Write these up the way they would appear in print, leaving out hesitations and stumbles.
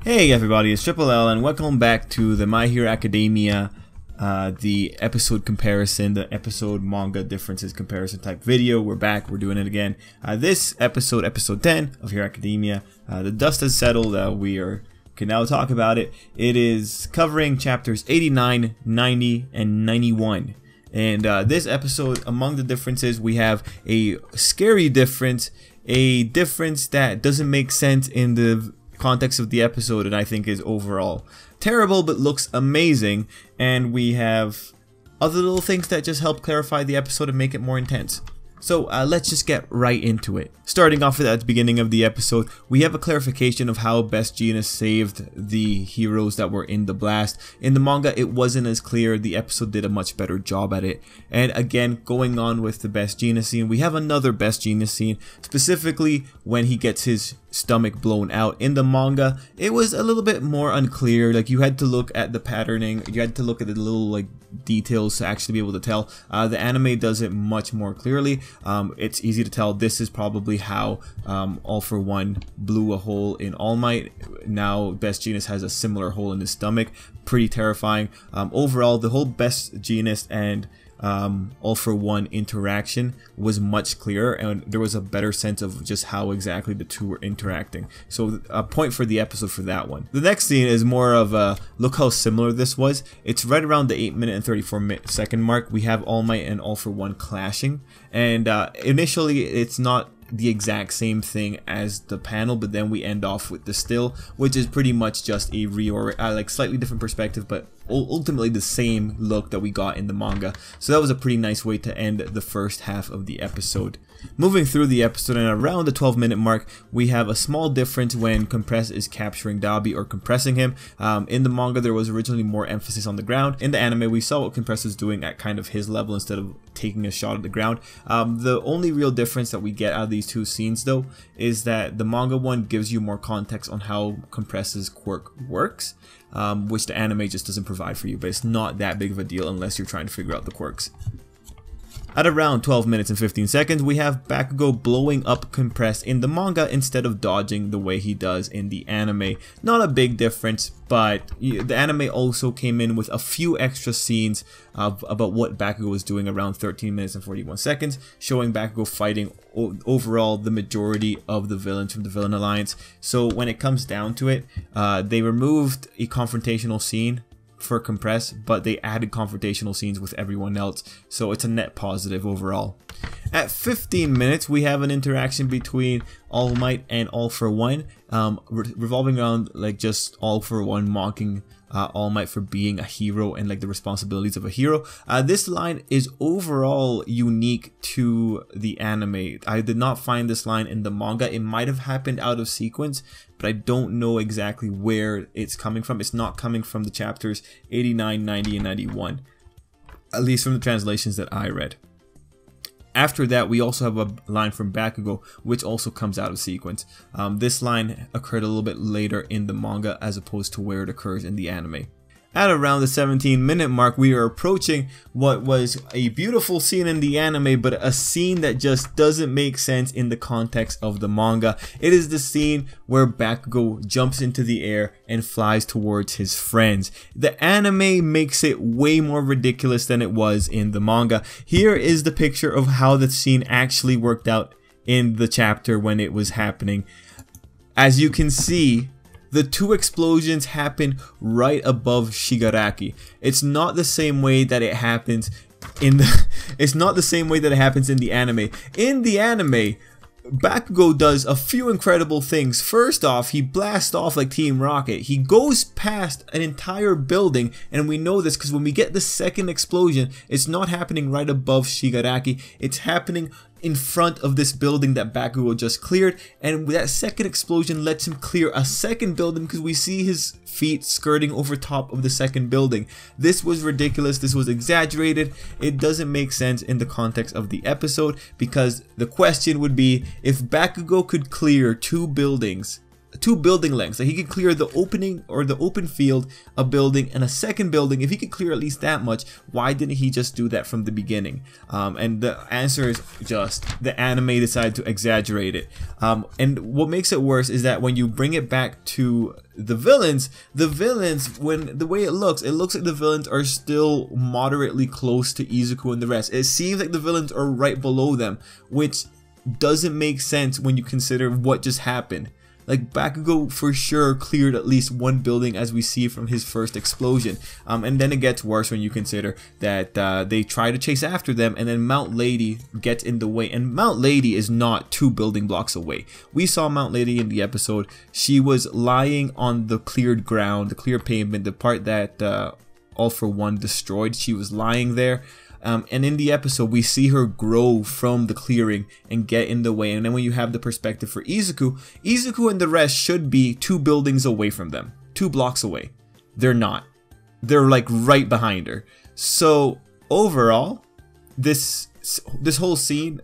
Hey everybody, it's Tripl-L and welcome back to the My Hero Academia, the episode comparison, the episode manga differences comparison type video. We're back, we're doing it again. This episode 10 of Hero Academia, the dust has settled, can now talk about it. It is covering chapters 89, 90, and 91. And this episode, among the differences, we have a scary difference, a difference that doesn't make sense in the context of the episode and I think is overall terrible but looks amazing, and we have other little things that just help clarify the episode and make it more intense. So let's just get right into it. Starting off at the beginning of the episode, we have a clarification of how Best Jeanist saved the heroes that were in the blast. In the manga, it wasn't as clear. The episode did a much better job at it. And again, going on with the Best Jeanist scene, we have another Best Jeanist scene, specifically when he gets his stomach blown out. In the manga, it was a little bit more unclear. Like, you had to look at the patterning, you had to look at the little like details to actually be able to tell. The anime does it much more clearly. It's easy to tell this is probably how All For One blew a hole in All Might. Now Best Jeanist has a similar hole in his stomach. Pretty terrifying. Overall, the whole Best Jeanist and All For One interaction was much clearer, and there was a better sense of just how exactly the two were interacting. So a point for the episode for that one. The next scene is more of a look how similar this was. It's right around the 8 minute and 34-second mark. We have All Might and All For One clashing, and initially it's not the exact same thing as the panel, but then we end off with the still, which is pretty much just a like slightly different perspective, but ultimately the same look that we got in the manga. So that was a pretty nice way to end the first half of the episode. Moving through the episode, and around the 12-minute mark, we have a small difference when Compress is capturing Dabi or compressing him. In the manga, there was originally more emphasis on the ground. In the anime, we saw what Compress was doing at kind of his level instead of taking a shot at the ground. The only real difference that we get out of these two scenes, though, is that the manga one gives you more context on how Compress's quirk works, which the anime just doesn't provide for you, but it's not that big of a deal unless you're trying to figure out the quirks. At around 12 minutes and 15 seconds, we have Bakugo blowing up Compress in the manga instead of dodging the way he does in the anime. Not a big difference, but the anime also came in with a few extra scenes about what Bakugo was doing around 13 minutes and 41 seconds, showing Bakugo fighting overall the majority of the villains from the Villain Alliance. So when it comes down to it, they removed a confrontational scene for Compress, but they added confrontational scenes with everyone else, so it's a net positive overall. At 15 minutes, we have an interaction between All Might and All For One, revolving around like just All For One mocking All Might for being a hero and like the responsibilities of a hero. This line is overall unique to the anime. I did not find this line in the manga. It might have happened out of sequence, but I don't know exactly where it's coming from. It's not coming from the chapters 89, 90, and 91, at least from the translations that I read. After that, we also have a line from Bakugo, which also comes out of sequence. This line occurred a little bit later in the manga as opposed to where it occurs in the anime. At around the 17-minute mark, we are approaching what was a beautiful scene in the anime, but a scene that just doesn't make sense in the context of the manga. It is the scene where Bakugo jumps into the air and flies towards his friends. The anime makes it way more ridiculous than it was in the manga. Here is the picture of how the scene actually worked out in the chapter when it was happening. As you can see, the two explosions happen right above Shigaraki. It's not the same way that it happens in the anime. In the anime, Bakugo does a few incredible things. First off, he blasts off like Team Rocket. He goes past an entire building, and we know this because when we get the second explosion, it's not happening right above Shigaraki. It's happening in front of this building that Bakugo just cleared, and that second explosion lets him clear a second building because we see his feet skirting over top of the second building. This was ridiculous. This was exaggerated. It doesn't make sense in the context of the episode, because the question would be, if Bakugo could clear two buildings two building lengths. Like he could clear the opening or the open field, a building, and a second building. If he could clear at least that much, why didn't he just do that from the beginning? And the answer is just the anime decided to exaggerate it. And what makes it worse is that when you bring it back to the villains, when the way it looks like the villains are still moderately close to Izuku and the rest. It seems like the villains are right below them, which doesn't make sense when you consider what just happened. Like Bakugo for sure cleared at least one building, as we see from his first explosion, and then it gets worse when you consider that they try to chase after them, and then Mount Lady gets in the way, and Mount Lady is not 2 building blocks away. We saw Mount Lady in the episode. She was lying on the cleared ground, the clear pavement, the part that All For One destroyed. She was lying there. And in the episode, we see her grow from the clearing and get in the way. And then when you have the perspective for Izuku and the rest should be 2 buildings away from them, 2 blocks away. They're not. They're like right behind her. So overall, this whole scene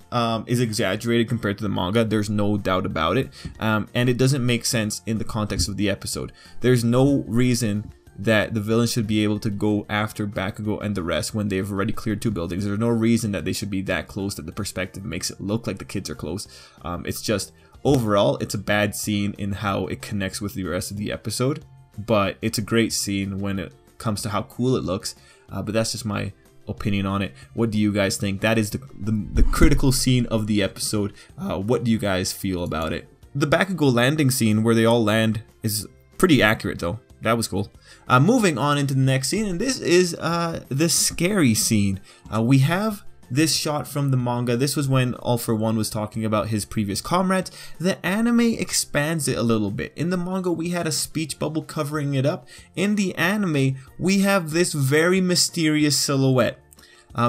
is exaggerated compared to the manga. There's no doubt about it. And it doesn't make sense in the context of the episode. There's no reason that the villains should be able to go after Bakugo and the rest when they've already cleared 2 buildings. There's no reason that they should be that close, that the perspective makes it look like the kids are close. It's just, overall, it's a bad scene in how it connects with the rest of the episode, but it's a great scene when it comes to how cool it looks. But that's just my opinion on it. What do you guys think? That is the critical scene of the episode. What do you guys feel about it? The Bakugo landing scene where they all land is pretty accurate though. That was cool. Moving on into the next scene, and this is the scary scene. We have this shot from the manga. This was when All For One was talking about his previous comrades. The anime expands it a little bit. In the manga, we had a speech bubble covering it up. In the anime, we have this very mysterious silhouette.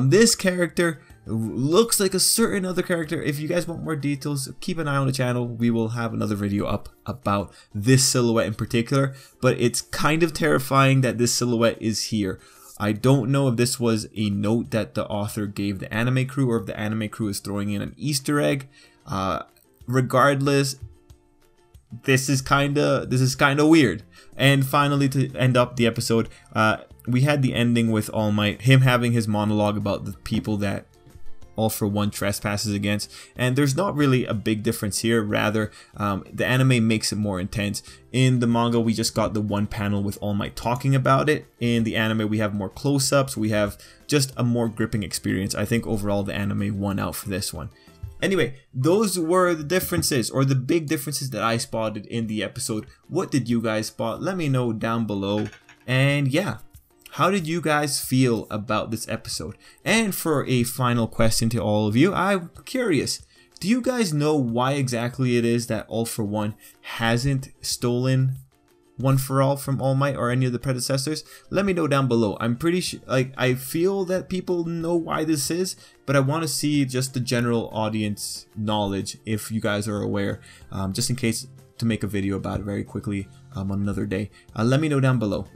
This character looks like a certain other character. If you guys want more details, keep an eye on the channel. We will have another video up about this silhouette in particular, but it's kind of terrifying that this silhouette is here. I don't know if this was a note that the author gave the anime crew, or if the anime crew is throwing in an Easter egg. Regardless, this is kind of weird. And finally, to end up the episode, we had the ending with All Might, him having his monologue about the people that All For One trespasses against, and there's not really a big difference here. Rather, the anime makes it more intense. In the manga, we just got the one panel with All Might talking about it. In the anime, we have more close-ups. We have just a more gripping experience. I think overall the anime won out for this one. Anyway, those were the differences, or the big differences that I spotted in the episode. What did you guys spot? Let me know down below. And yeah, how did you guys feel about this episode? And for a final question to all of you, I'm curious, do you guys know why exactly it is that All For One hasn't stolen One For All from All Might or any of the predecessors? Let me know down below. I'm pretty sure, like, I feel that people know why this is, but I want to see just the general audience knowledge, if you guys are aware, just in case to make a video about it very quickly on another day. Let me know down below.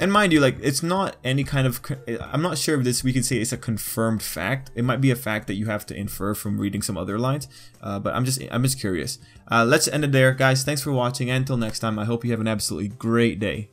And mind you, like, it's not any kind of, I'm not sure if this, we can say it's a confirmed fact. It might be a fact that you have to infer from reading some other lines, but I'm just curious. Let's end it there, guys. Thanks for watching, and until next time, I hope you have an absolutely great day.